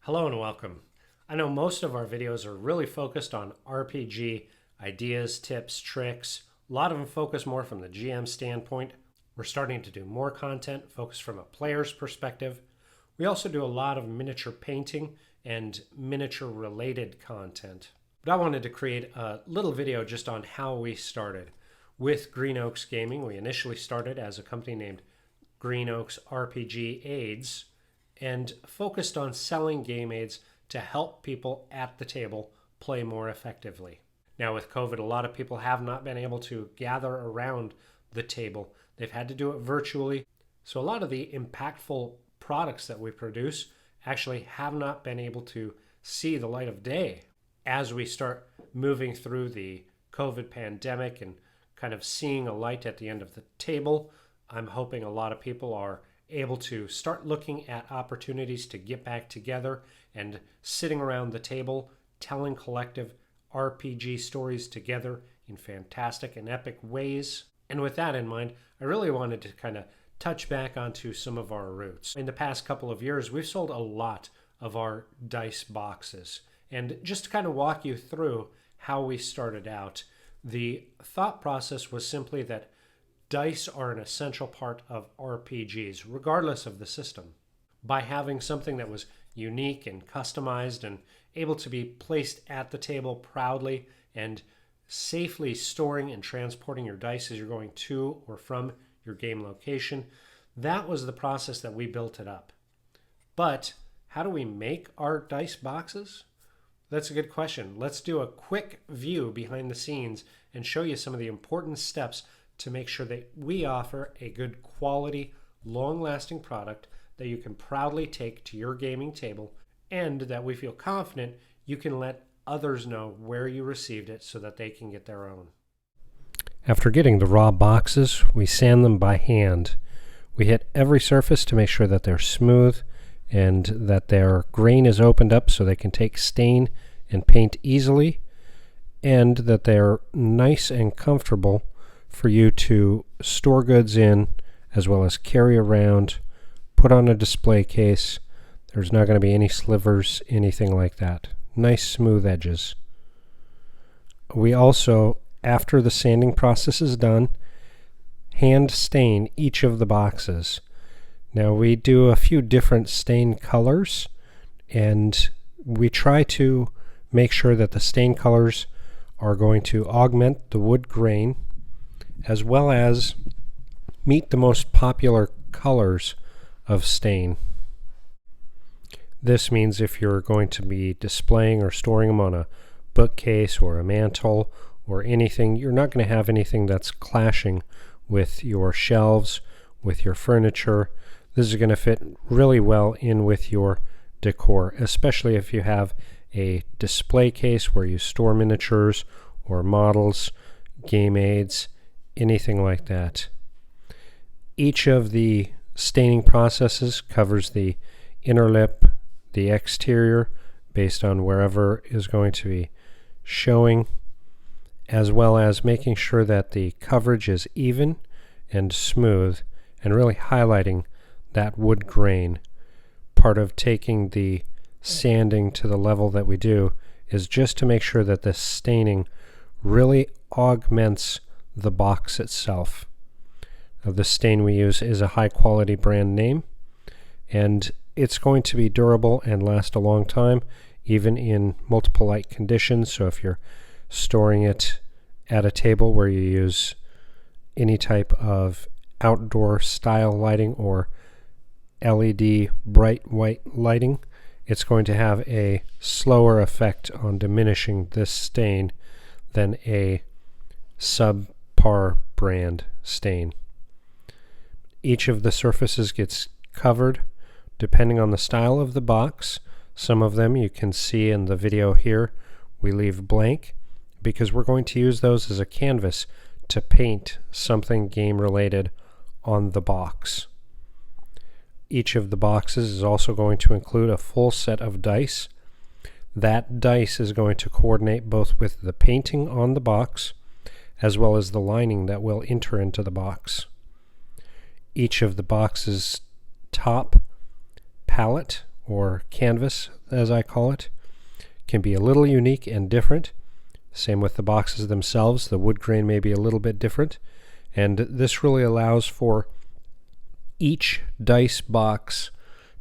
Hello and welcome. I know most of our videos are really focused on RPG ideas, tips, tricks. A lot of them focus more from the GM standpoint. We're starting to do more content focused from a player's perspective. We also do a lot of miniature painting and miniature related content. But I wanted to create a little video just on how we started. With Green Oaks Gaming, we initially started as a company named Green Oaks RPG Aids, and focused on selling game aids to help people at the table play more effectively. Now with COVID, a lot of people have not been able to gather around the table. They've had to do it virtually. So a lot of the impactful products that we produce actually have not been able to see the light of day. As we start moving through the COVID pandemic and kind of seeing a light at the end of the table, I'm hoping a lot of people are able to start looking at opportunities to get back together and sitting around the table telling collective RPG stories together in fantastic and epic ways. And with that in mind, I really wanted to kind of touch back onto some of our roots. In the past couple of years, we've sold a lot of our dice boxes. And just to kind of walk you through how we started out, the thought process was simply that dice are an essential part of RPGs, regardless of the system. By having something that was unique and customized and able to be placed at the table proudly and safely storing and transporting your dice as you're going to or from your game location, that was the process that we built it up. But how do we make our dice boxes? That's a good question. Let's do a quick view behind the scenes and show you some of the important steps to make sure that we offer a good quality, long-lasting product that you can proudly take to your gaming table, and that we feel confident you can let others know where you received it so that they can get their own. After getting the raw boxes, we sand them by hand. We hit every surface to make sure that they're smooth and that their grain is opened up so they can take stain and paint easily, and that they're nice and comfortable for you to store goods in, as well as carry around, put on a display case. There's not going to be any slivers, anything like that. Nice smooth edges. We also, after the sanding process is done, hand stain each of the boxes. Now we do a few different stain colors, and we try to make sure that the stain colors are going to augment the wood grain, as well as meet the most popular colors of stain. This means if you're going to be displaying or storing them on a bookcase or a mantle or anything, you're not going to have anything that's clashing with your shelves, with your furniture. This is going to fit really well in with your decor, especially if you have a display case where you store miniatures or models, game aids, anything like that. Each of the staining processes covers the inner lip, the exterior, based on wherever is going to be showing, as well as making sure that the coverage is even and smooth and really highlighting that wood grain. Part of taking the sanding to the level that we do is just to make sure that the staining really augments the box itself. The stain we use is a high quality brand name, and it's going to be durable and last a long time, even in multiple light conditions. So if you're storing it at a table where you use any type of outdoor style lighting or LED bright white lighting, it's going to have a slower effect on diminishing this stain than a subpar brand stain. Each of the surfaces gets covered depending on the style of the box. Some of them you can see in the video here we leave blank because we're going to use those as a canvas to paint something game related on the box. Each of the boxes is also going to include a full set of dice. That dice is going to coordinate both with the painting on the box as well as the lining that will enter into the box. Each of the box's top palette or canvas, as I call it, can be a little unique and different. Same with the boxes themselves. The wood grain may be a little bit different, and this really allows for each dice box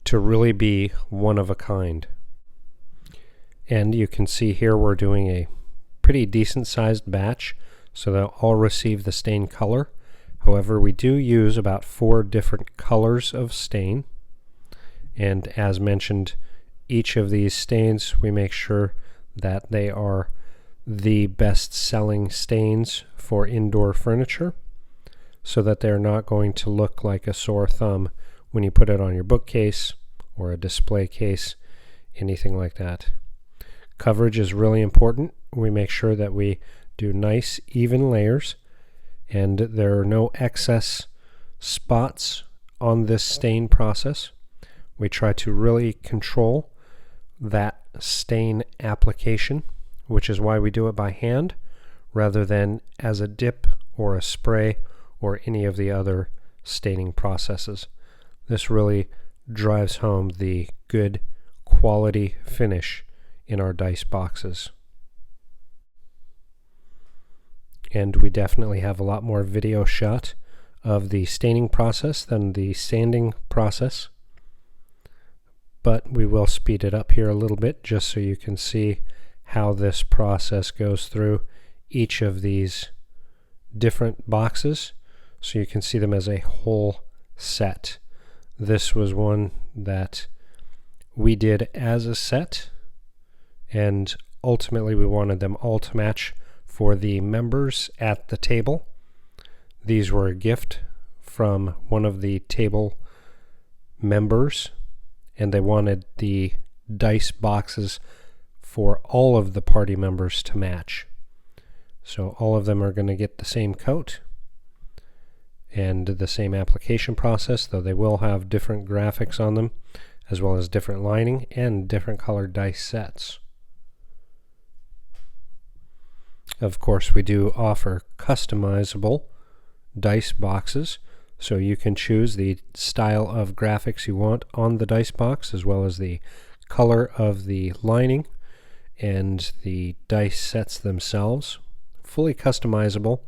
to really be one of a kind. And you can see here we're doing a pretty decent sized batch, so they'll all receive the stain color. However, we do use about 4 different colors of stain, and as mentioned, each of these stains we make sure that they are the best selling stains for indoor furniture, so that they're not going to look like a sore thumb when you put it on your bookcase or a display case, anything like that. Coverage is really important. We make sure that we do nice even layers and there are no excess spots on this stain process. We try to really control that stain application, which is why we do it by hand rather than as a dip or a spray or any of the other staining processes. This really drives home the good quality finish in our dice boxes. And we definitely have a lot more video shot of the staining process than the sanding process, but we will speed it up here a little bit just so you can see how this process goes through each of these different boxes, so you can see them as a whole set. This was one that we did as a set, and ultimately we wanted them all to match for the members at the table. These were a gift from one of the table members, and they wanted the dice boxes for all of the party members to match. So all of them are going to get the same coat and the same application process, though they will have different graphics on them, as well as different lining and different colored dice sets. Of course, we do offer customizable dice boxes, so you can choose the style of graphics you want on the dice box, as well as the color of the lining and the dice sets themselves. Fully customizable,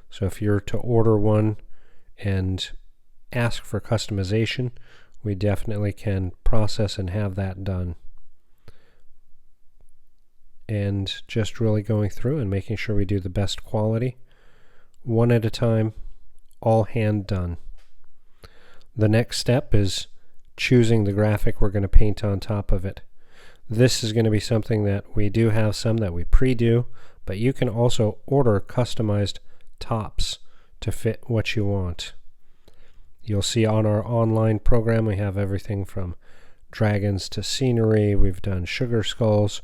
so if you're to order one and ask for customization, we definitely can process and have that done. And just really going through and making sure we do the best quality, one at a time, all hand done. The next step is choosing the graphic we're going to paint on top of it. This is going to be something that we do have some that we pre-do, but you can also order customized tops to fit what you want. You'll see on our online program we have everything from dragons to scenery. We've done sugar skulls.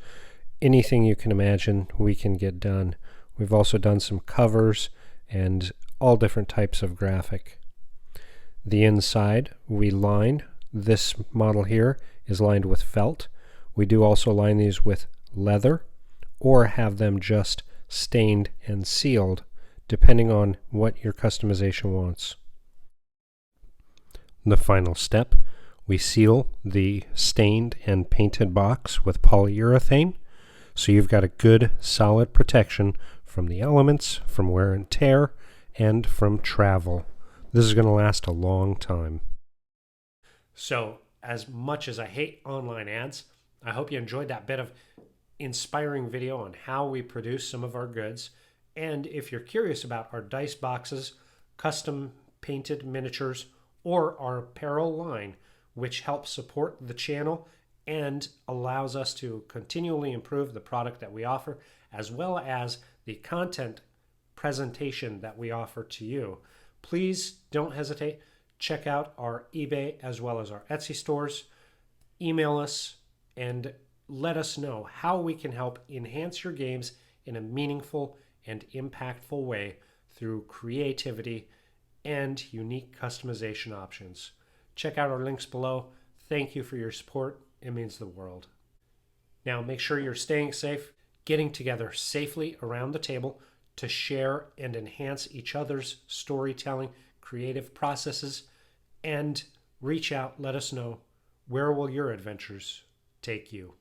Anything you can imagine we can get done. We've also done some covers and all different types of graphic. The inside we line. This model here is lined with felt. We do also line these with leather or have them just stained and sealed depending on what your customization wants. The final step, we seal the stained and painted box with polyurethane, so you've got a good solid protection from the elements, from wear and tear, and from travel. This is going to last a long time. So, as much as I hate online ads, I hope you enjoyed that bit of inspiring video on how we produce some of our goods. And if you're curious about our dice boxes, custom painted miniatures, or our apparel line, which helps support the channel and allows us to continually improve the product that we offer, as well as the content presentation that we offer to you, please don't hesitate. Check out our eBay as well as our Etsy stores. Email us and let us know how we can help enhance your games in a meaningful and impactful way through creativity and unique customization options. Check out our links below. Thank you for your support. It means the world. Now make sure you're staying safe, getting together safely around the table to share and enhance each other's storytelling, creative processes, and reach out, let us know Where will your adventures take you?